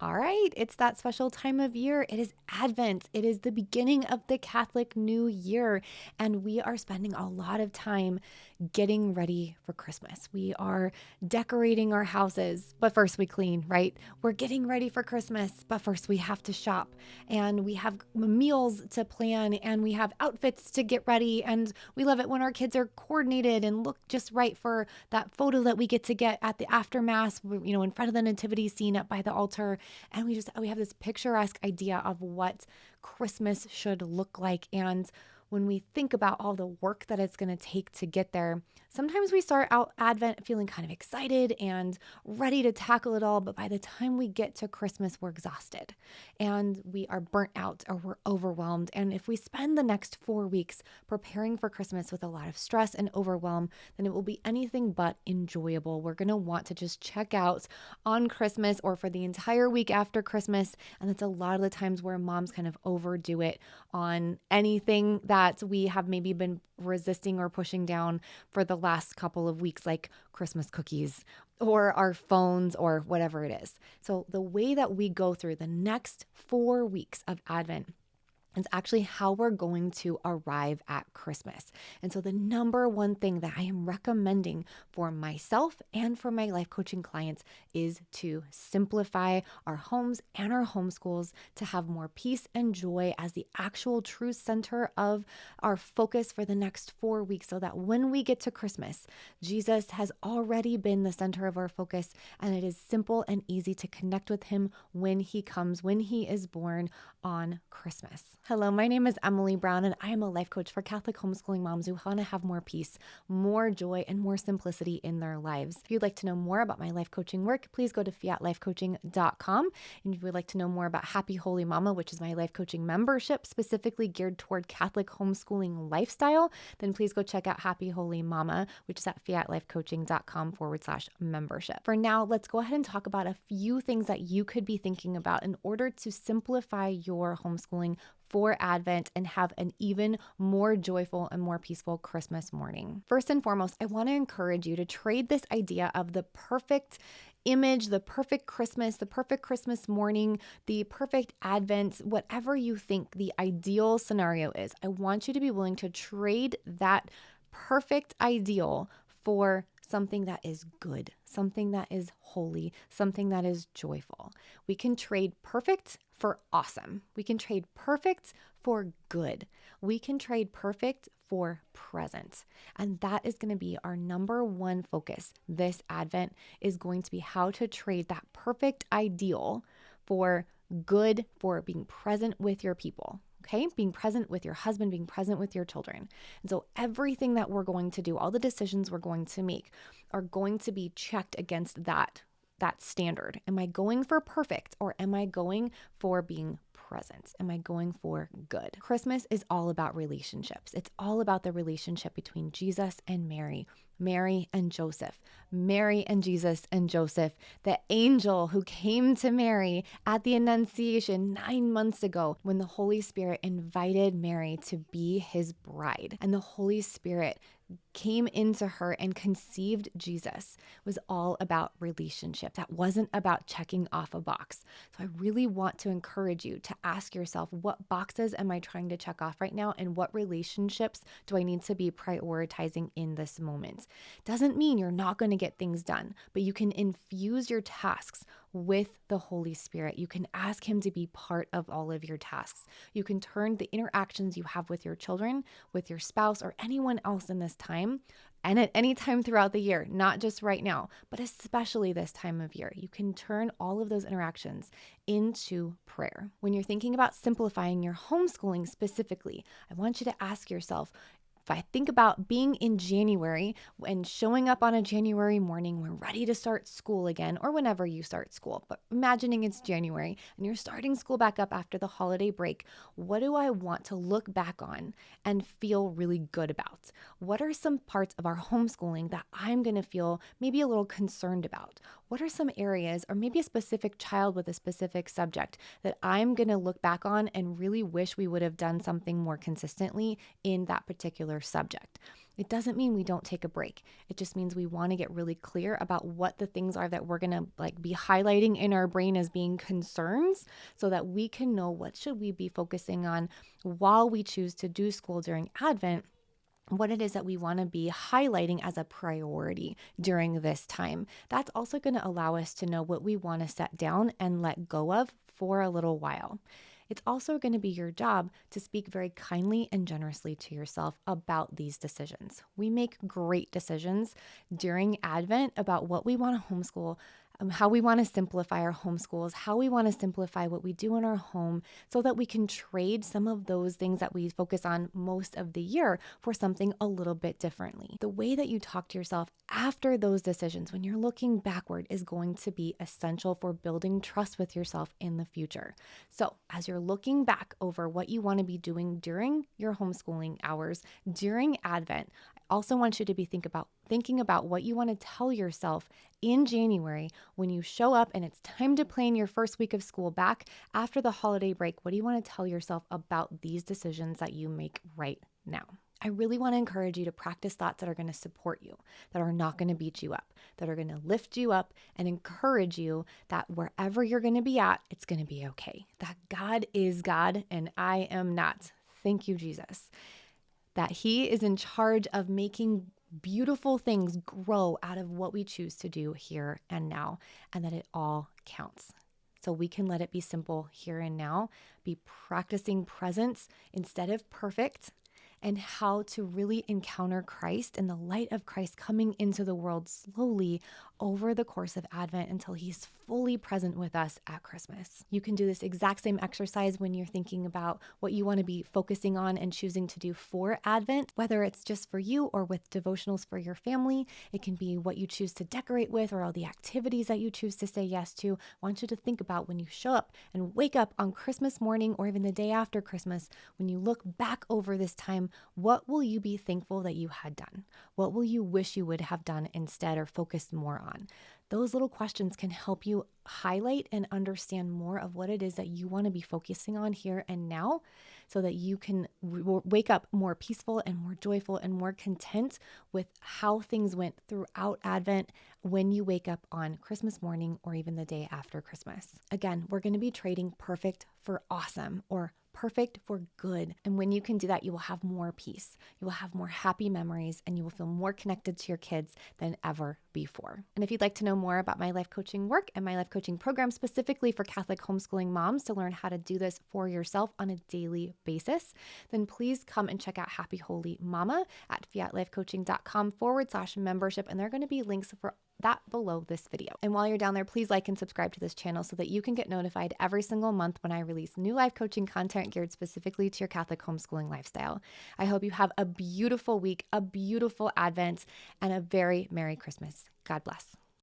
All right, it's that special time of year. It is Advent. It is the beginning of the Catholic New Year, and we are spending a lot of time getting ready for Christmas. We are decorating our houses, but first we clean, right? We're getting ready for Christmas, but first we have to shop, and we have meals to plan, and we have outfits to get ready, and we love it when our kids are coordinated and look just right for that photo that we get to get at the after mass, in front of the nativity scene up by the altar. And we have this picturesque idea of what Christmas should look like. And when we think about all the work that it's going to take to get there, sometimes we start out Advent feeling kind of excited and ready to tackle it all. But by the time we get to Christmas, we're exhausted and we are burnt out or we're overwhelmed. And if we spend the next 4 weeks preparing for Christmas with a lot of stress and overwhelm, then it will be anything but enjoyable. We're going to want to just check out on Christmas or for the entire week after Christmas. And that's a lot of the times where moms kind of overdo it on anything that we have maybe been resisting or pushing down for the last couple of weeks, like Christmas cookies or our phones or whatever it is. So the way that we go through the next 4 weeks of Advent is actually how we're going to arrive at Christmas. And so the number one thing that I am recommending for myself and for my life coaching clients is to simplify our homes and our homeschools to have more peace and joy as the actual true center of our focus for the next 4 weeks, so that when we get to Christmas, Jesus has already been the center of our focus, and it is simple and easy to connect with him when he comes, when he is born on Christmas. Hello, my name is Emily Brown, and I am a life coach for Catholic homeschooling moms who want to have more peace, more joy, and more simplicity in their lives. If you'd like to know more about my life coaching work, please go to fiatlifecoaching.com. And if you would like to know more about Happy Holy Mama, which is my life coaching membership specifically geared toward Catholic homeschooling lifestyle, then please go check out Happy Holy Mama, which is at fiatlifecoaching.com/membership. For now, let's go ahead and talk about a few things that you could be thinking about in order to simplify your homeschooling for Advent and have an even more joyful and more peaceful Christmas morning. First and foremost, I want to encourage you to trade this idea of the perfect image, the perfect Christmas morning, the perfect Advent, whatever you think the ideal scenario is. I want you to be willing to trade that perfect ideal for something that is good, something that is holy, something that is joyful. We can trade perfect for awesome. We can trade perfect for good. We can trade perfect for present. And that is going to be our number one focus this Advent, is going to be how to trade that perfect ideal for good, for being present with your people. Okay, being present with your husband, being present with your children. And so everything that we're going to do, all the decisions we're going to make are going to be checked against that standard. Am I going for perfect, or am I going for being present? Am I going for good? Christmas is all about relationships. It's all about the relationship between Jesus and Mary, Mary and Joseph, Mary and Jesus and Joseph, the angel who came to Mary at the Annunciation 9 months ago when the Holy Spirit invited Mary to be his bride. And the Holy Spirit came into her and conceived Jesus. It was all about relationship. That wasn't about checking off a box. So I really want to encourage you to ask yourself, what boxes am I trying to check off right now? And what relationships do I need to be prioritizing in this moment? Doesn't mean you're not going to get things done, but you can infuse your tasks with the Holy Spirit. You can ask him to be part of all of your tasks. You can turn the interactions you have with your children, with your spouse, or anyone else in this time, and at any time throughout the year, not just right now, but especially this time of year. You can turn all of those interactions into prayer. When you're thinking about simplifying your homeschooling specifically, I want you to ask yourself, if I think about being in January and showing up on a January morning, we're ready to start school again, or whenever you start school, but imagining it's January and you're starting school back up after the holiday break, what do I want to look back on and feel really good about? What are some parts of our homeschooling that I'm going to feel maybe a little concerned about? What are some areas, or maybe a specific child with a specific subject, that I'm going to look back on and really wish we would have done something more consistently in that particular particular subject. It doesn't mean we don't take a break. It just means we want to get really clear about what the things are that we're going to be highlighting in our brain as being concerns, so that we can know what should we be focusing on while we choose to do school during Advent, what it is that we want to be highlighting as a priority during this time. That's also going to allow us to know what we want to set down and let go of for a little while. It's also going to be your job to speak very kindly and generously to yourself about these decisions. We make great decisions during Advent about what we want to homeschool, how we want to simplify our homeschools, how we want to simplify what we do in our home, so that we can trade some of those things that we focus on most of the year for something a little bit differently. The way that you talk to yourself after those decisions, when you're looking backward, is going to be essential for building trust with yourself in the future. So as you're looking back over what you want to be doing during your homeschooling hours, during Advent, I also want you to be thinking about what you want to tell yourself in January when you show up and it's time to plan your first week of school back after the holiday break. What do you want to tell yourself about these decisions that you make right now? I really want to encourage you to practice thoughts that are going to support you, that are not going to beat you up, that are going to lift you up and encourage you that wherever you're going to be at, it's going to be okay. That God is God and I am not. Thank you, Jesus. That He is in charge of making beautiful things grow out of what we choose to do here and now, and that it all counts. So we can let it be simple here and now, be practicing presence instead of perfect, and how to really encounter Christ and the light of Christ coming into the world slowly over the course of Advent until He's fully present with us at Christmas. You can do this exact same exercise when you're thinking about what you want to be focusing on and choosing to do for Advent, whether it's just for you or with devotionals for your family. It can be what you choose to decorate with or all the activities that you choose to say yes to. I want you to think about when you show up and wake up on Christmas morning or even the day after Christmas, when you look back over this time, what will you be thankful that you had done? What will you wish you would have done instead or focused more on? Those little questions can help you highlight and understand more of what it is that you want to be focusing on here and now, so that you can wake up more peaceful and more joyful and more content with how things went throughout Advent when you wake up on Christmas morning or even the day after Christmas. Again, we're going to be trading perfect for awesome, or perfect for good. And when you can do that, you will have more peace. You will have more happy memories, and you will feel more connected to your kids than ever before. And if you'd like to know more about my life coaching work and my life coaching program specifically for Catholic homeschooling moms to learn how to do this for yourself on a daily basis, then please come and check out Happy Holy Mama at fiatlifecoaching.com/membership. And there are going to be links for that below this video. And while you're down there, please like and subscribe to this channel so that you can get notified every single month when I release new life coaching content geared specifically to your Catholic homeschooling lifestyle. I hope you have a beautiful week, a beautiful Advent, and a very Merry Christmas. God bless.